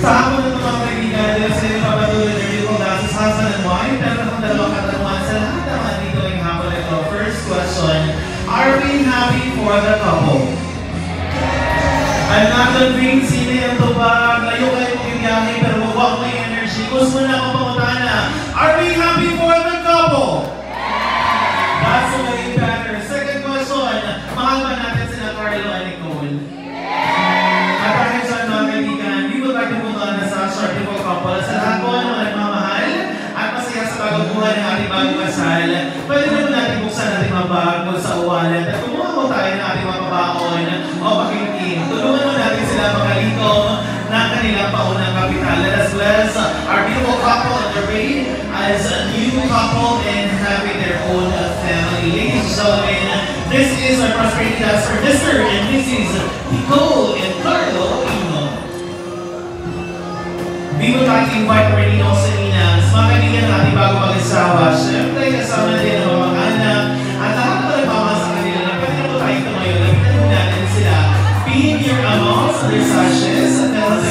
Sa hapon na ito mga kaibigan, dahil sila yung papatuloy na review kung dahil sa husband and wife, pero akong dalawang katanungan sa lahat naman dito yung hapon na ito. First question, are we happy for the couple? I'm not convinced, sino yung tubag, layo kayo magbibiyahe, pero huwag may energy. Gusto na akong pangutana, are we happy for the couple? That's way better. Second question, mahal ba natin sila Carlo and Nicole? At dahil sa mga kaibigan, we would like to move on sa short people couple. Sa lahat po ng mga nagmamahal at masaya sa bagong buhay ng ating bagong kasal, pwede naman natin buksan natin mga bag sa wallet at kumuha mo tayo ng ating mga pabaon o pakikinig. Tulungan mo natin sila makalito ng kanilang paunang kapital. Let us bless our beautiful couple on their way as a new couple and having their own family. Ladies and gentlemen, this is our prosperity dance for Mr. and Mrs. Nicole and Carlo Ino. We would like to invite Renino Salinas, mga kaibigan ng ating bago mag-asawa. Siyempre, kasama din ang mga anak at lahat na nagmamahal sa kanila na pwede na po tayo tumayo. Lapitan mo natin sila. Being your amongst their sashes at meron